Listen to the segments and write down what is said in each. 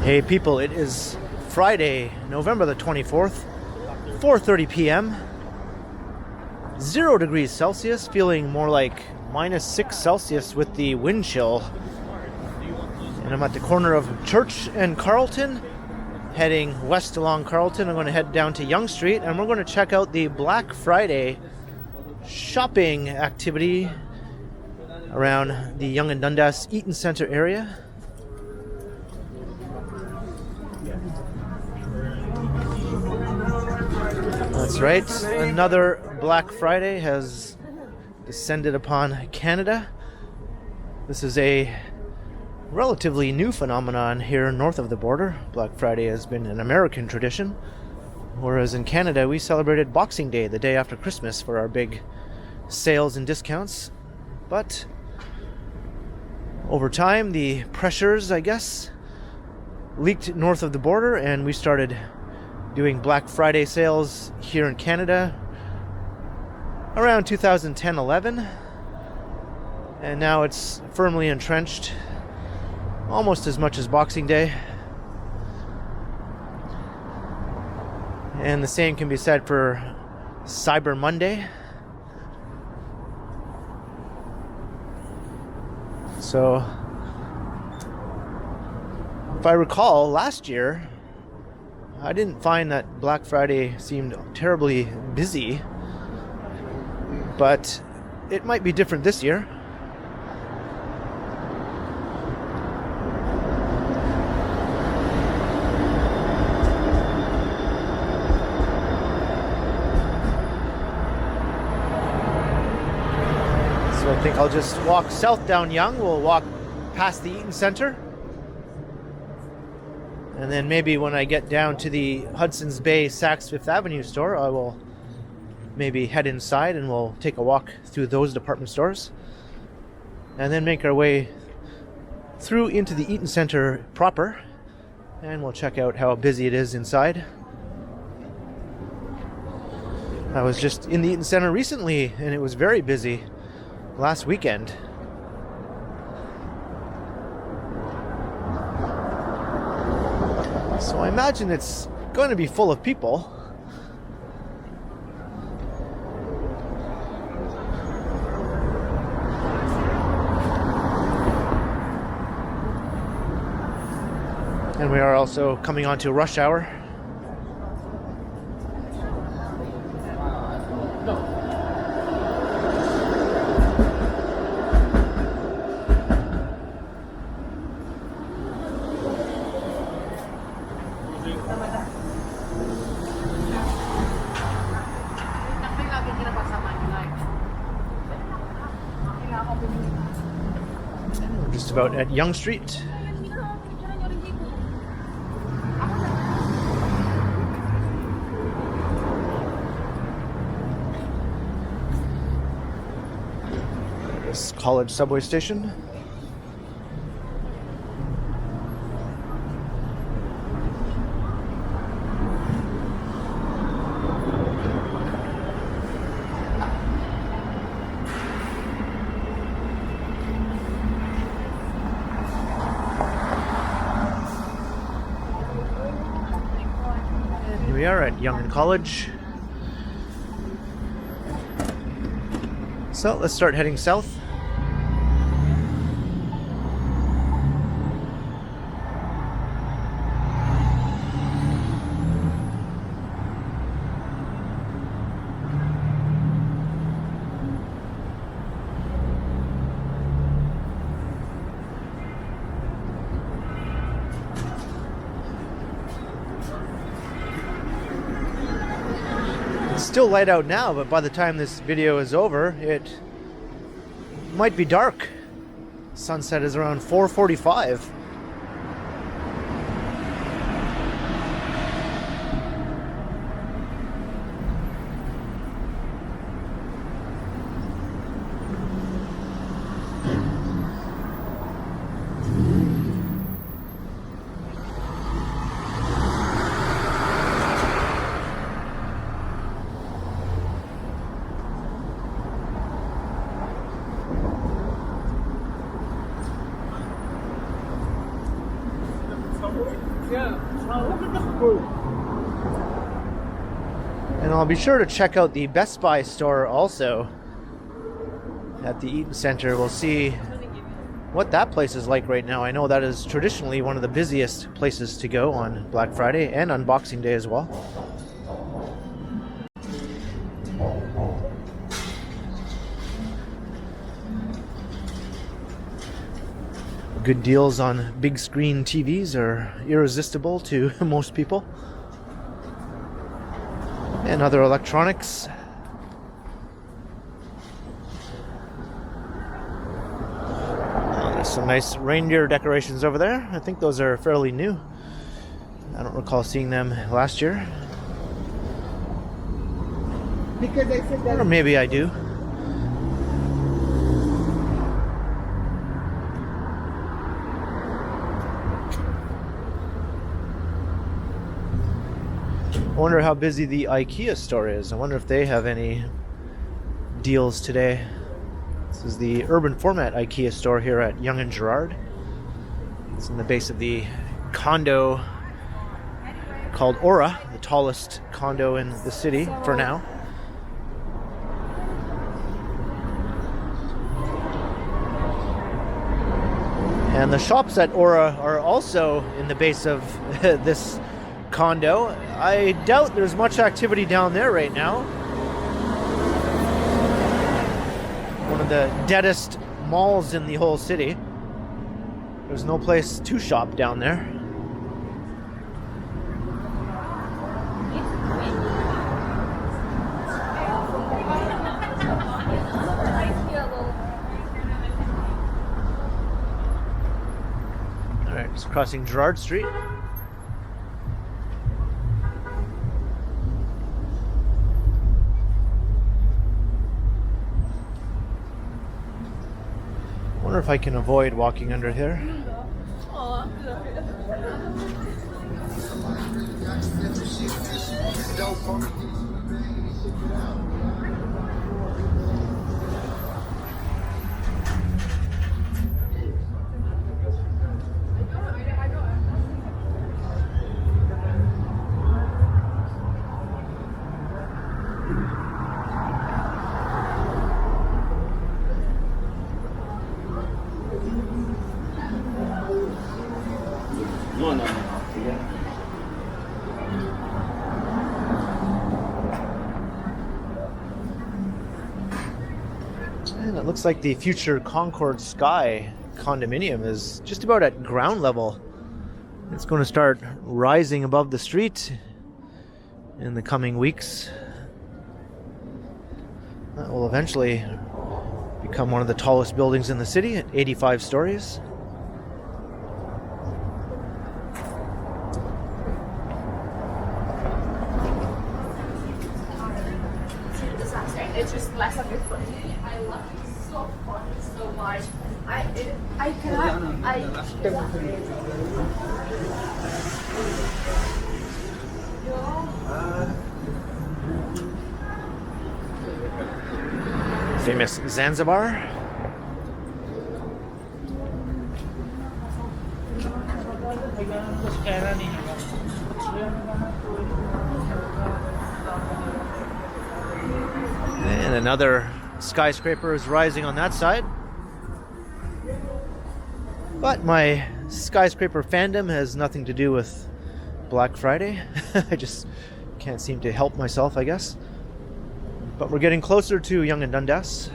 Hey people, it is Friday, November the 24th, 4:30 p.m. 0 degrees Celsius, feeling more like -6 Celsius with the wind chill. And I'm at the corner of Church and Carlton, heading west along Carlton. I'm going to head down to Yonge Street, and we're going to check out the Black Friday shopping activity around the Yonge and Dundas Eaton Centre area. That's right, another Black Friday has descended upon Canada. This is a relatively new phenomenon here north of the border. Black Friday has been an American tradition, whereas in Canada we celebrated Boxing Day, the day after Christmas, for our big sales and discounts. But over time, the pressures, I guess, leaked north of the border, and we started doing Black Friday sales here in Canada around 2010-11, and now it's firmly entrenched, almost as much as Boxing Day. And the same can be said for Cyber Monday. So, if I recall, last year I didn't find that Black Friday seemed terribly busy, but it might be different this year. So I think I'll just walk south down Yonge. We'll walk past the Eaton Centre. And then maybe when I get down to the Hudson's Bay Saks Fifth Avenue store, I will maybe head inside and we'll take a walk through those department stores. And then make our way through into the Eaton Centre proper. And we'll check out how busy it is inside. I was just in the Eaton Centre recently and it was very busy last weekend. So I imagine it's going to be full of people. And we are also coming on to rush hour. We're just about at Yonge Street. This college subway station. We are at Yonge College. So let's start heading south. Still light out now, but by the time this video is over, it might be dark. Sunset is around 4:45. And I'll be sure to check out the Best Buy store also at the Eaton Centre. We'll see what that place is like right now. I know that is traditionally one of the busiest places to go on Black Friday and on Boxing Day as well. Good deals on big screen TVs are irresistible to most people. And other electronics. Oh, there's some nice reindeer decorations over there. I think those are fairly new. I don't recall seeing them last year. Or maybe I do. I wonder how busy the IKEA store is. I wonder if they have any deals today. This is the urban format IKEA store here at Yonge and Gerrard. It's in the base of the condo called Aura, the tallest condo in the city for now. And the shops at Aura are also in the base of this condo. I doubt there's much activity down there right now. One of the deadest malls in the whole city. There's no place to shop down there. Alright, just crossing Gerrard Street. I wonder if I can avoid walking under here. And it looks like the future Concord Sky condominium is just about at ground level. It's going to start rising above the street in the coming weeks. That will eventually become one of the tallest buildings in the city at 85 stories. It's just less of your foot. I love it so fun, so much. I cannot. Famous Zanzibar. And another skyscraper is rising on that side. But my skyscraper fandom has nothing to do with Black Friday. I just can't seem to help myself, I guess. But we're getting closer to Yonge and Dundas.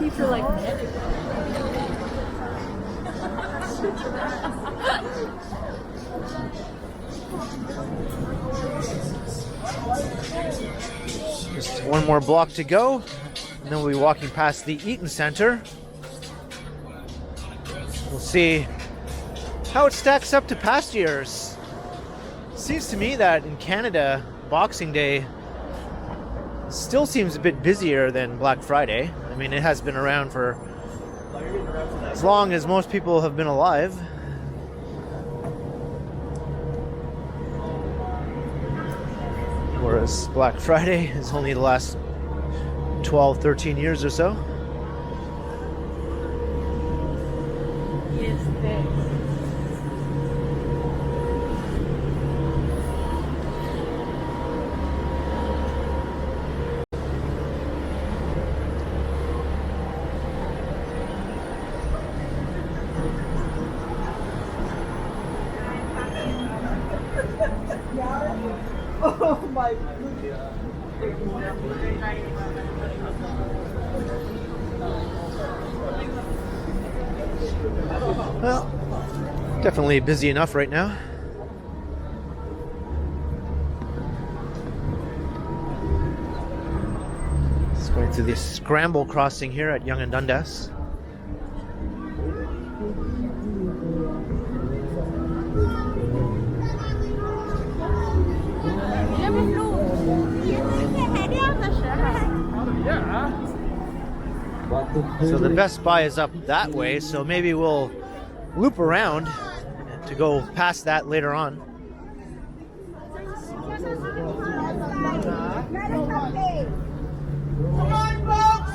People like Just one more block to go. and then we'll be walking past the Eaton Centre. We'll see how it stacks up to past years. Seems to me that in Canada, Boxing Day still seems a bit busier than Black Friday. I mean, it has been around for as long as most people have been alive. Whereas Black Friday is only the last 12, 13 years or so. Oh my Well, definitely busy enough right now. Just going through this scramble crossing here at Yonge and Dundas. So the Best Buy is up that way, so maybe we'll loop around to go past that later on. Come on, folks!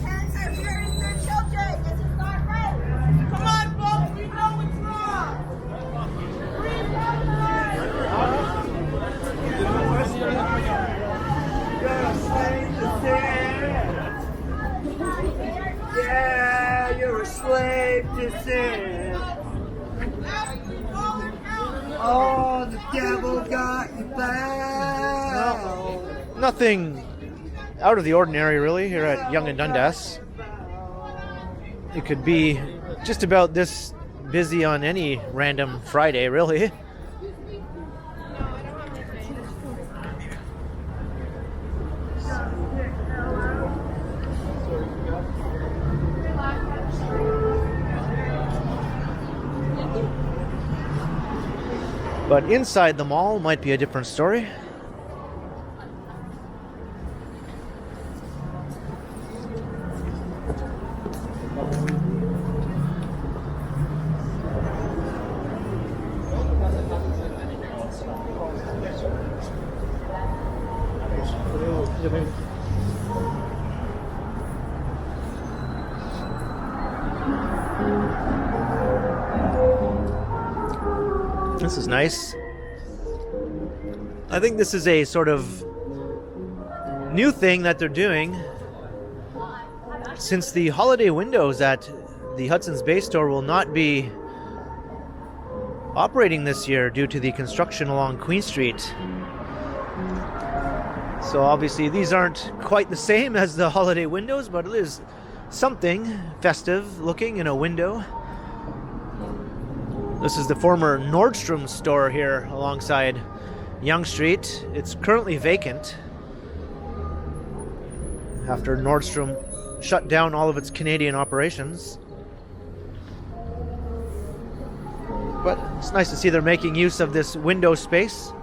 Parents are fearing their children. This is not right. Come on, folks! We know it's wrong. Yeah, you're a slave to sin. Oh, the devil got you bound. Nothing out of the ordinary really here at Yonge and Dundas. It could be just about this busy on any random Friday really. But inside the mall might be a different story. This is nice. I think this is a sort of new thing that they're doing. Since the holiday windows at the Hudson's Bay store will not be operating this year due to the construction along Queen Street. So obviously these aren't quite the same as the holiday windows, but it is something festive looking in a window. This is the former Nordstrom store here alongside Yonge Street. It's currently vacant after Nordstrom shut down all of its Canadian operations. But it's nice to see they're making use of this window space.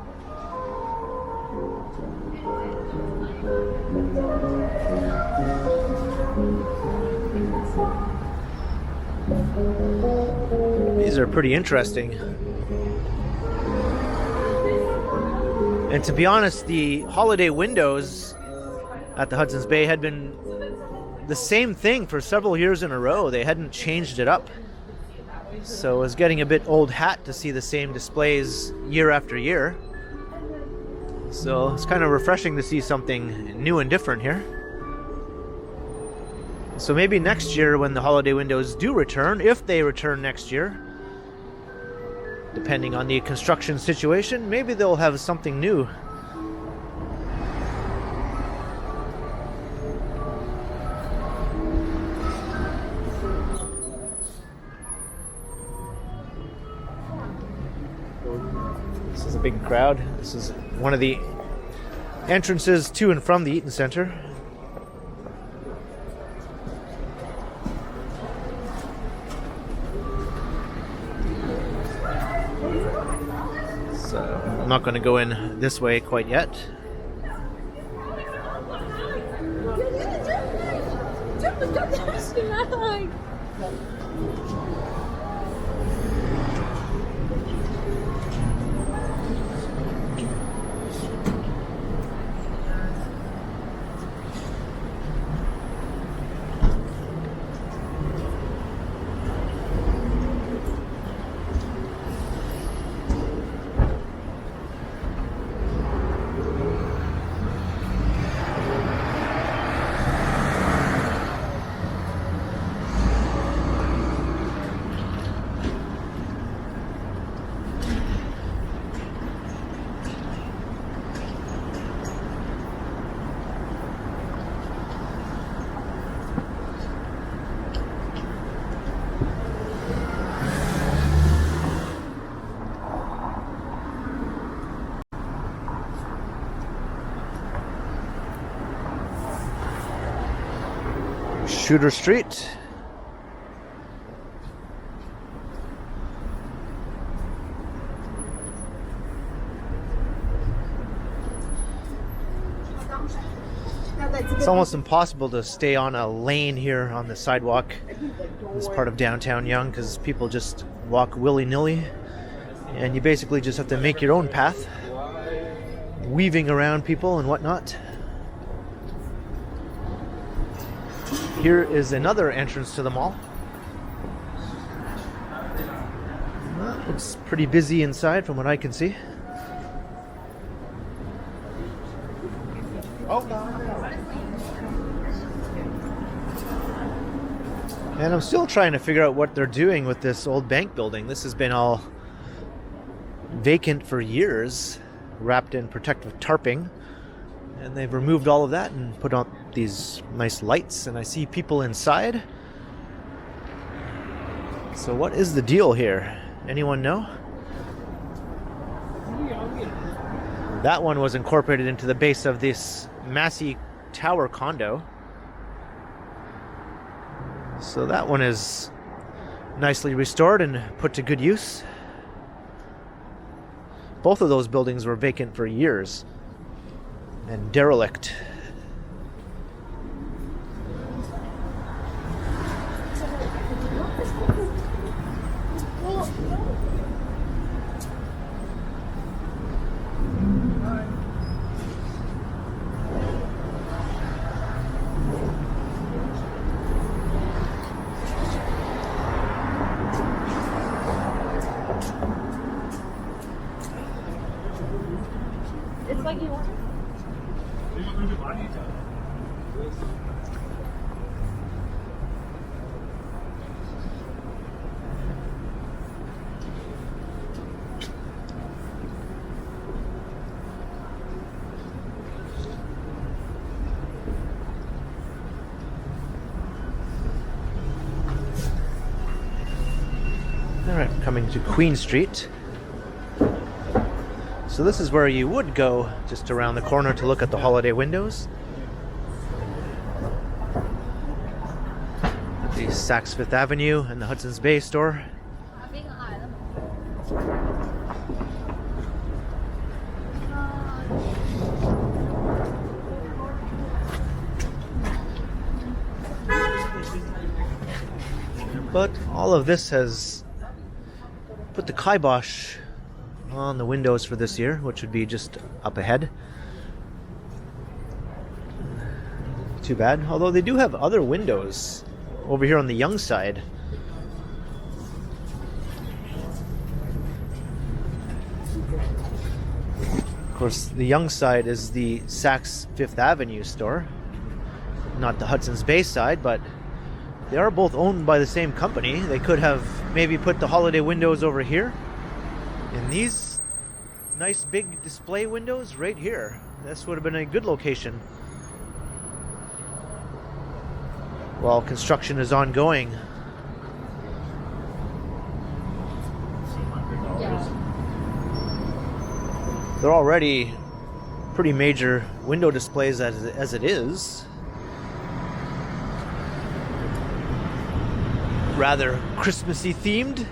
These are pretty interesting. And to be honest, the holiday windows at the Hudson's Bay had been the same thing for several years in a row. They hadn't changed it up. So it was getting a bit old hat to see the same displays year after year. So it's kind of refreshing to see something new and different here. So maybe next year when the holiday windows do return, if they return next year, depending on the construction situation, maybe they'll have something new. This is a big crowd. This is one of the entrances to and from the Eaton Centre. So I'm not going to go in this way quite yet. Shooter Street. It's almost impossible to stay on a lane here on the sidewalk in this part of downtown Yonge because people just walk willy-nilly, and you basically just have to make your own path, weaving around people and whatnot. Here is another entrance to the mall. It's pretty busy inside from what I can see. And I'm still trying to figure out what they're doing with this old bank building. This has been all vacant for years, wrapped in protective tarping. And they've removed all of that and put on these nice lights, and I see people inside. So what is the deal here? Anyone know? That one was incorporated into the base of this Massey Tower condo. So that one is nicely restored and put to good use. Both of those buildings were vacant for years and derelict. It's like you want. All right, coming to Queen Street. So this is where you would go just around the corner to look at the holiday windows. The Saks Fifth Avenue and the Hudson's Bay store. But all of this has put the kibosh on the windows for this year, which would be just up ahead. Too bad. Although they do have other windows over here on the Yonge side. Of course, the Yonge side is the Saks Fifth Avenue store, not the Hudson's Bay side, but they are both owned by the same company. They could have maybe put the holiday windows over here. And these nice big display windows right here. This would have been a good location. While construction is ongoing. They're already pretty major window displays as it is. Rather Christmassy themed.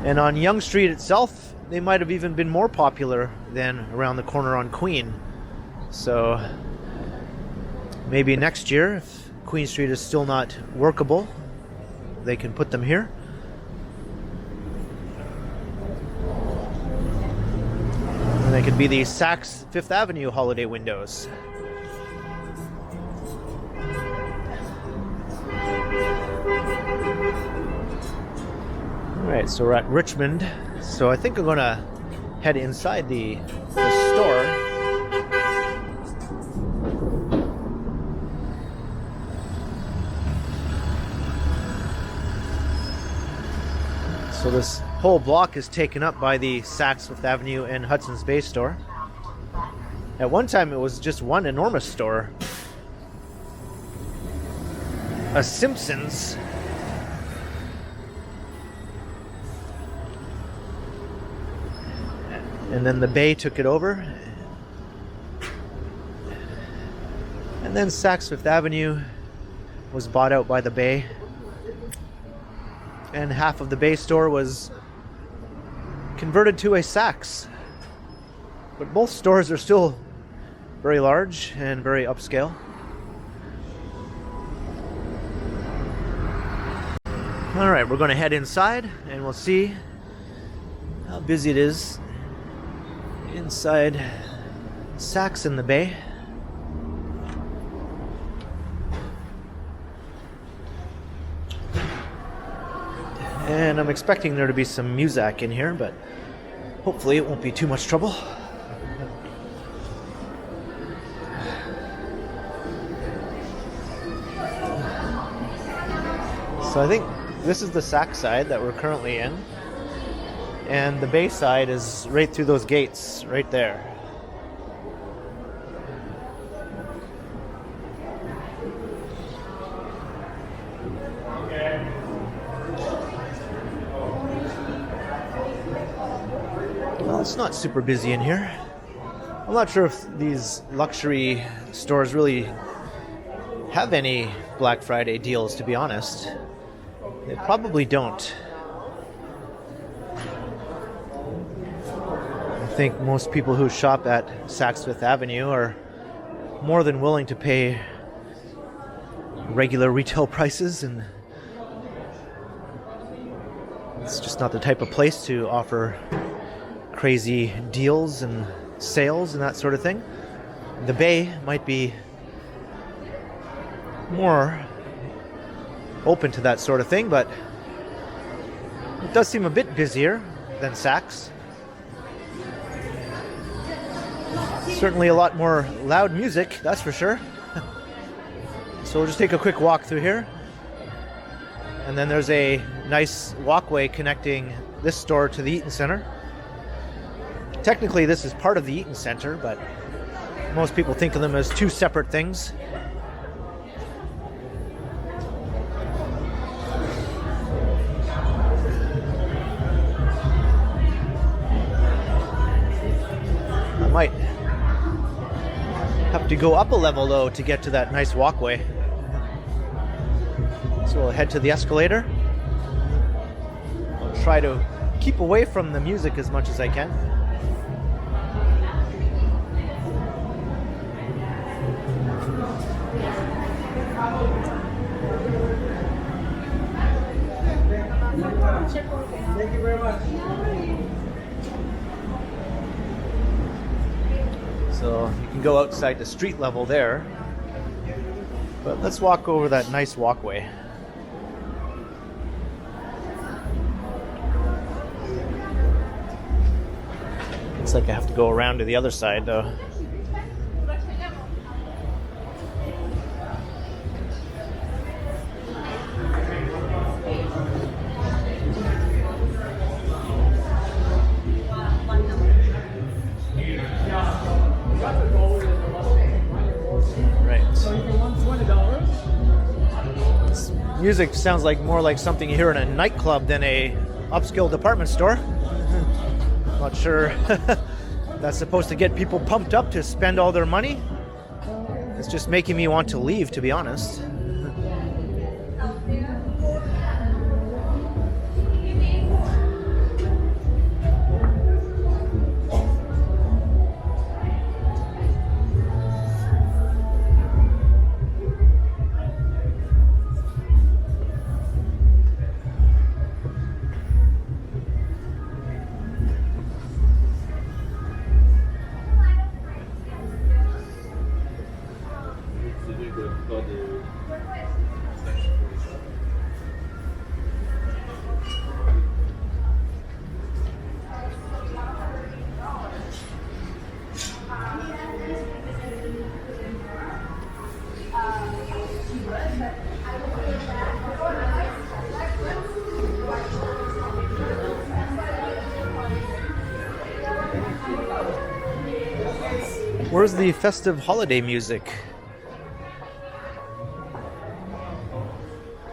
And on Yonge Street itself, they might have even been more popular than around the corner on Queen. So maybe next year, if Queen Street is still not workable, they can put them here. And they could be the Saks Fifth Avenue holiday windows. Alright, so we're at Richmond. So I think I'm gonna head inside the store. So this whole block is taken up by the Saks Fifth Avenue and Hudson's Bay store. At one time it was just one enormous store. A Simpsons. And then the Bay took it over. And then Saks Fifth Avenue was bought out by the Bay. And half of the Bay store was converted to a Saks. But both stores are still very large and very upscale. Alright, we're going to head inside and we'll see how busy it is inside Saks in the Bay. And I'm expecting there to be some music in here, but hopefully it won't be too much trouble. So I think this is the Saks side that we're currently in. And the Bay side is right through those gates, right there. Well, it's not super busy in here. I'm not sure if these luxury stores really have any Black Friday deals, to be honest. They probably don't. I think most people who shop at Saks Fifth Avenue are more than willing to pay regular retail prices, and it's just not the type of place to offer crazy deals and sales and that sort of thing. The Bay might be more open to that sort of thing, but it does seem a bit busier than Saks. Certainly a lot more loud music, that's for sure. So we'll just take a quick walk through here. And then there's a nice walkway connecting this store to the Eaton Centre. Technically this is part of the Eaton Centre, but most people think of them as two separate things. I might have to go up a level though to get to that nice walkway. So we'll head to the escalator. I'll try to keep away from the music as much as I can. Thank you very much. So you can go outside the street level there. But let's walk over that nice walkway. Looks like I have to go around to the other side though. Music sounds like more like something you hear in a nightclub than a upscale department store. Not sure that's supposed to get people pumped up to spend all their money. It's just making me want to leave, to be honest. Where's the festive holiday music?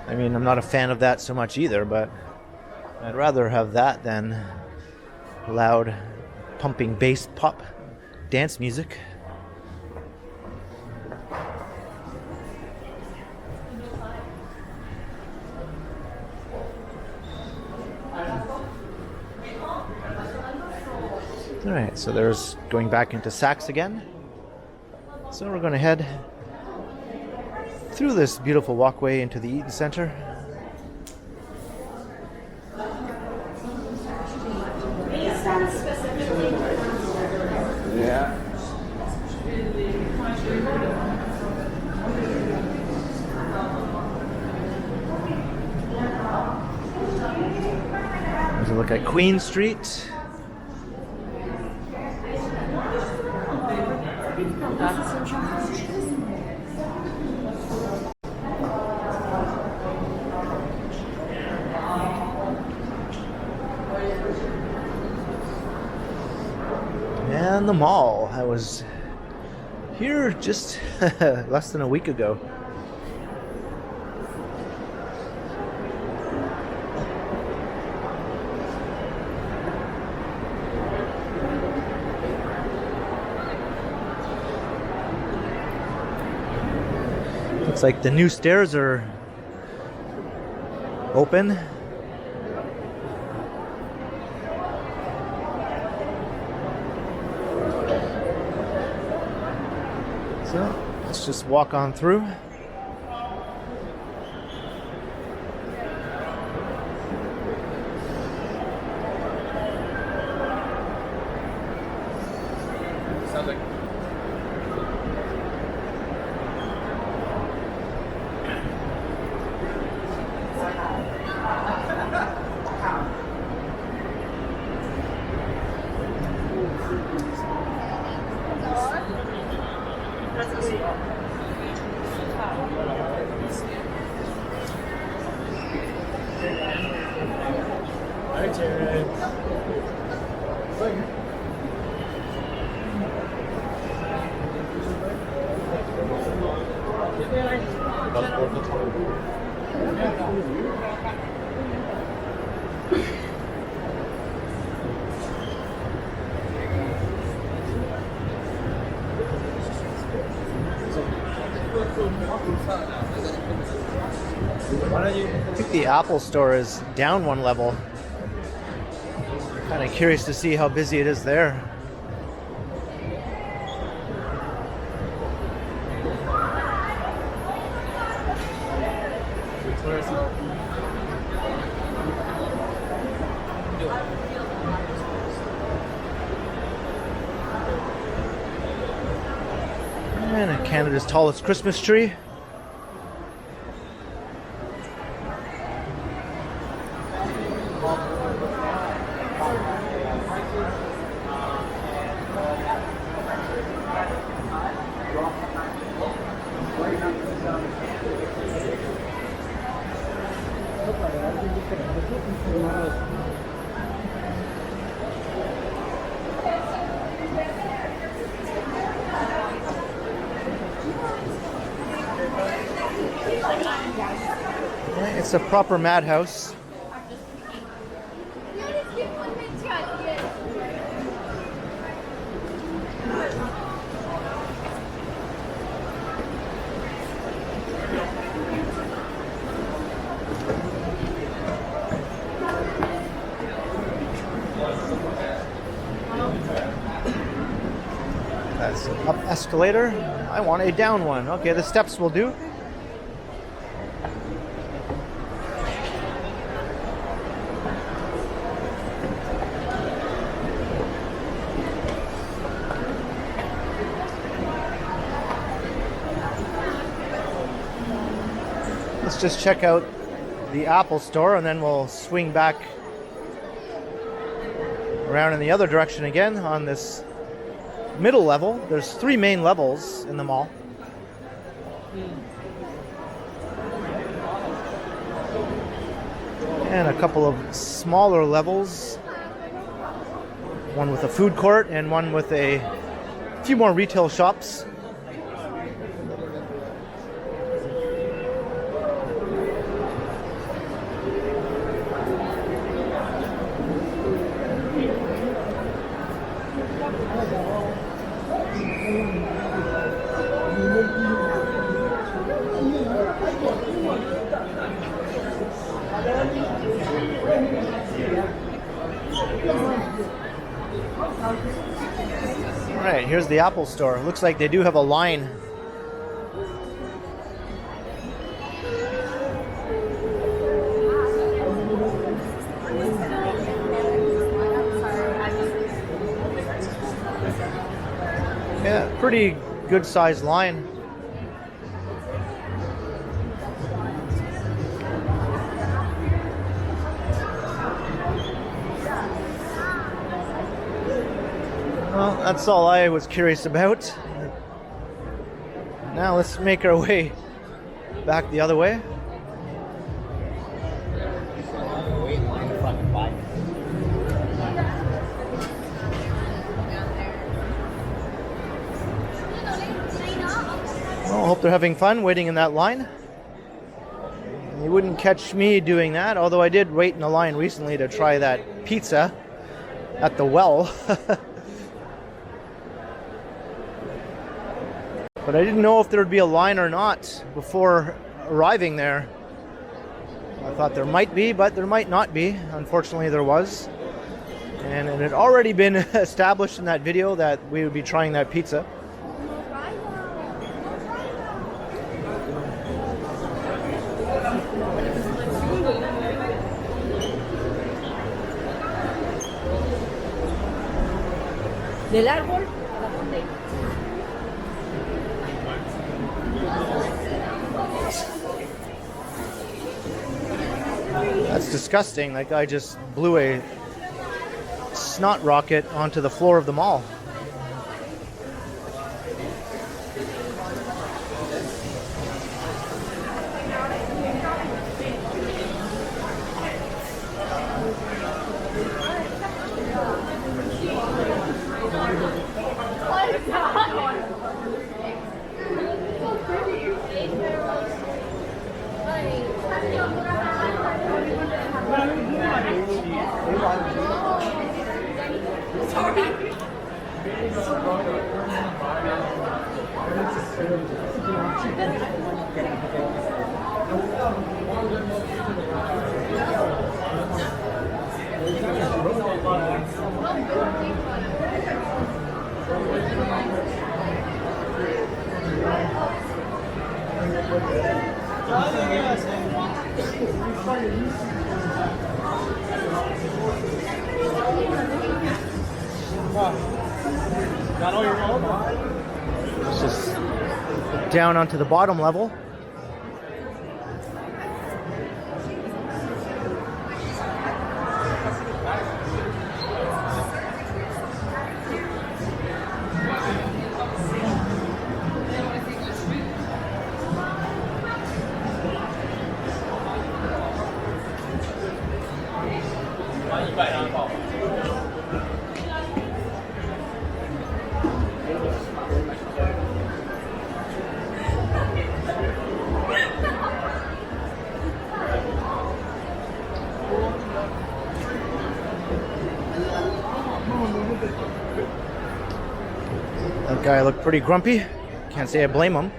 I mean, I'm not a fan of that so much either, but I'd rather have that than loud, pumping bass pop dance music. Alright, so there's going back into Saks again. So we're going to head through this beautiful walkway into the Eaton Centre. Yeah. There's a look at Queen Street. And the mall. I was here just less than a week ago. Looks like the new stairs are open. So let's just walk on through. I think the Apple store is down one level. Kind of curious to see how busy it is there. And Canada's tallest Christmas tree. It's a proper madhouse. That's an up escalator. I want a down one. Okay, the steps will do. Let's just check out the Apple store and then we'll swing back around in the other direction again on this middle level. There's 3 main levels in the mall. And a couple of smaller levels. One with a food court and one with a few more retail shops. Alright, here's the Apple store. Looks like they do have a line. Yeah, pretty good sized line. Well, that's all I was curious about. Now let's make our way back the other way. Well, I hope they're having fun waiting in that line. You wouldn't catch me doing that, although I did wait in a line recently to try that pizza at the well. But I didn't know if there would be a line or not before arriving there. I thought there might be, but there might not be. Unfortunately, there was. And it had already been established in that video that we would be trying that pizza. Del árbol. That's disgusting. That guy just blew a snot rocket onto the floor of the mall. Let's just down onto the bottom level. That guy looked pretty grumpy. Can't say I blame him.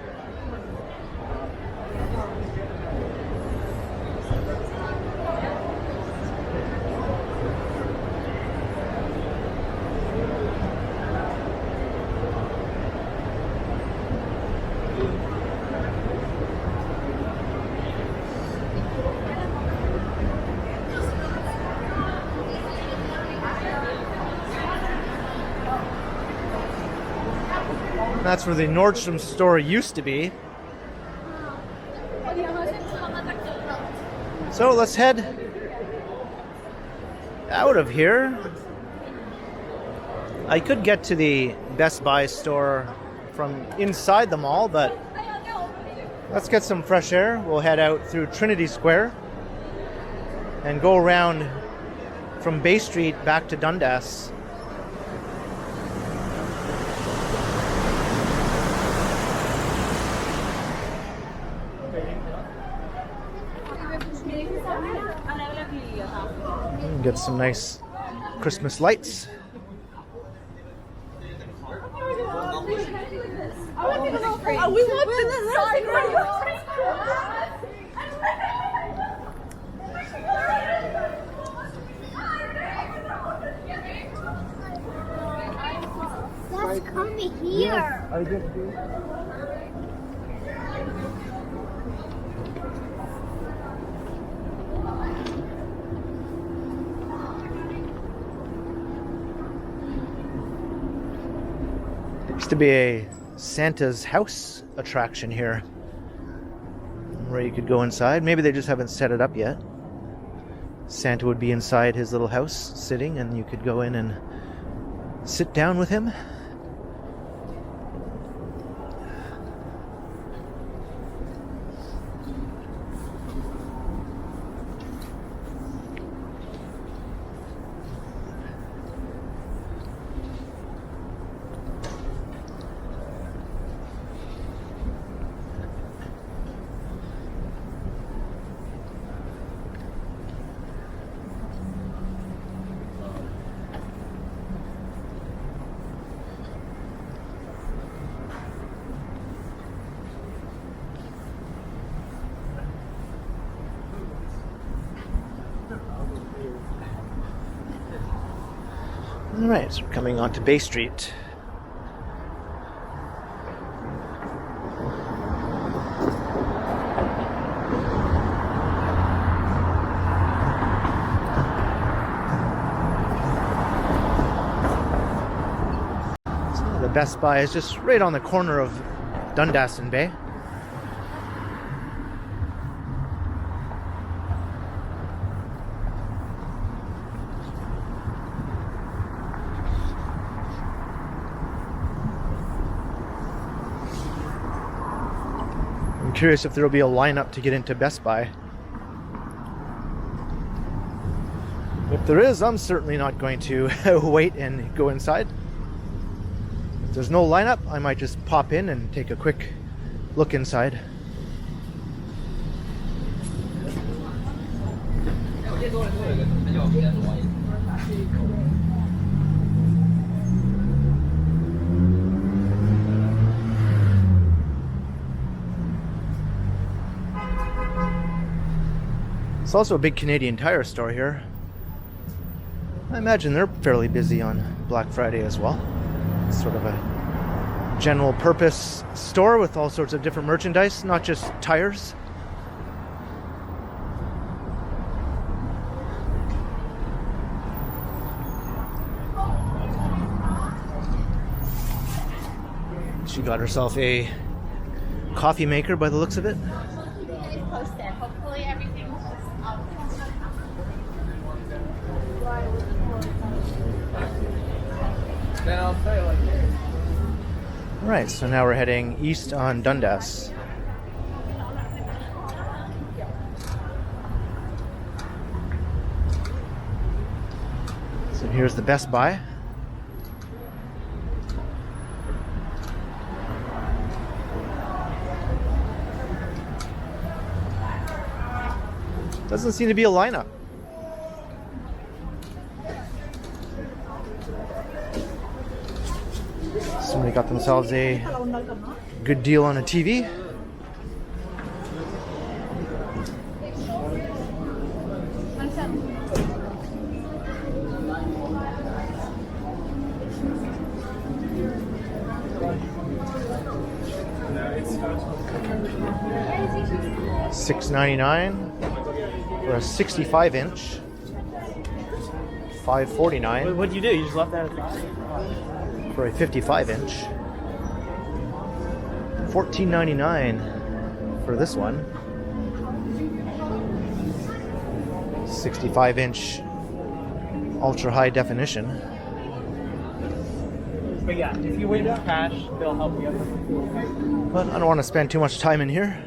That's where the Nordstrom store used to be. So let's head out of here. I could get to the Best Buy store from inside the mall, but let's get some fresh air. We'll head out through Trinity Square and go around from Bay Street back to Dundas. And get some nice Christmas lights. Let's come here. There used to be a Santa's house attraction here where you could go inside. Maybe they just haven't set it up yet. Santa would be inside his little house sitting, and you could go in and sit down with him. Alright, so we're coming onto Bay Street. So the Best Buy is just right on the corner of Dundas and Bay. Curious if there will be a lineup to get into Best Buy. If there is, I'm certainly not going to wait and go inside. If there's no lineup, I might just pop in and take a quick look inside. There's also a big Canadian Tire store here. I imagine they're fairly busy on Black Friday as well. It's sort of a general purpose store with all sorts of different merchandise, not just tires. She got herself a coffee maker by the looks of it. Hopefully everything's just up. Then I'll say like this. Right, so now we're heading east on Dundas. So here's the Best Buy. Doesn't seem to be a lineup. Somebody got themselves a good deal on a TV. $6.99 for a 65-inch. $5.49. What'd you do? You just left that aside? For a 55-inch. $14.99 for this one. 65-inch ultra high definition. But yeah, if you wait for cash, they'll help you. But I don't want to spend too much time in here.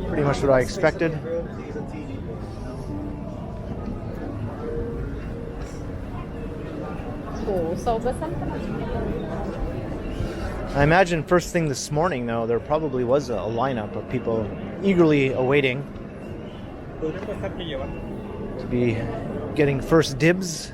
Pretty much what I expected. I imagine first thing this morning, though, there probably was a lineup of people eagerly awaiting to be getting first dibs.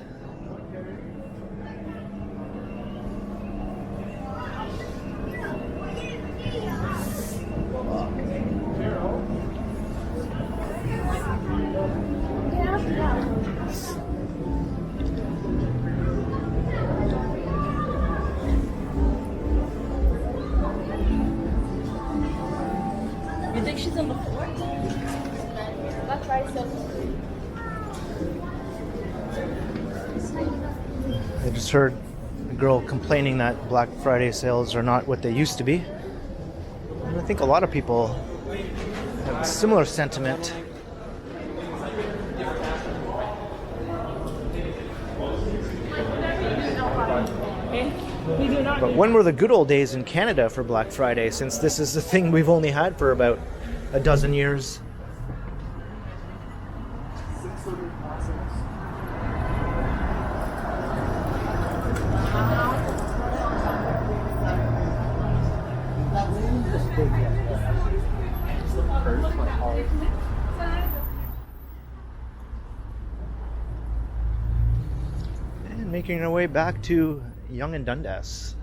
You think she's on the floor? That's right, so. I just heard a girl complaining that Black Friday sales are not what they used to be. And I think a lot of people have a similar sentiment. But when were the good old days in Canada for Black Friday, since this is a thing we've only had for about a dozen years? And making our way back to Yonge and Dundas.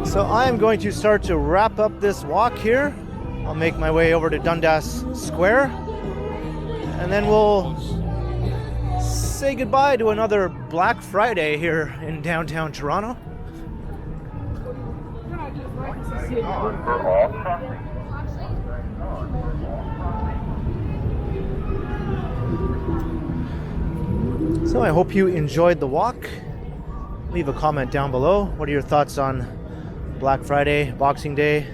So I'm going to start to wrap up this walk here. I'll make my way over to Dundas Square, and then we'll say goodbye to another Black Friday here in downtown Toronto. So I hope you enjoyed the walk. Leave a comment down below. What are your thoughts on Black Friday, Boxing Day,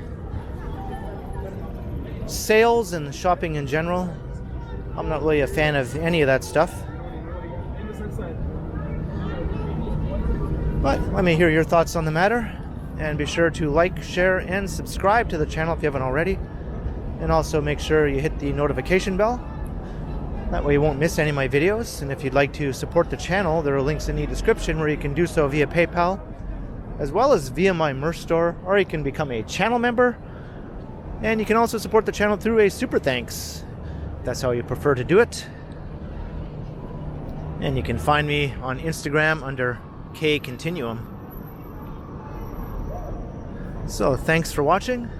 sales and shopping in general? I'm not really a fan of any of that stuff, but let me hear your thoughts on the matter, and be sure to like, share, and subscribe to the channel if you haven't already, and also make sure you hit the notification bell. That way you won't miss any of my videos. And if you'd like to support the channel, there are links in the description where you can do so via PayPal, as well as via my merch store, or you can become a channel member, and you can also support the channel through a super thanks. That's how you prefer to do it. And you can find me on Instagram under KContinuum. So thanks for watching,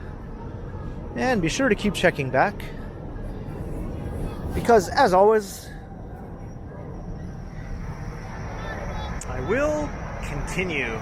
and be sure to keep checking back, because as always, I will continue.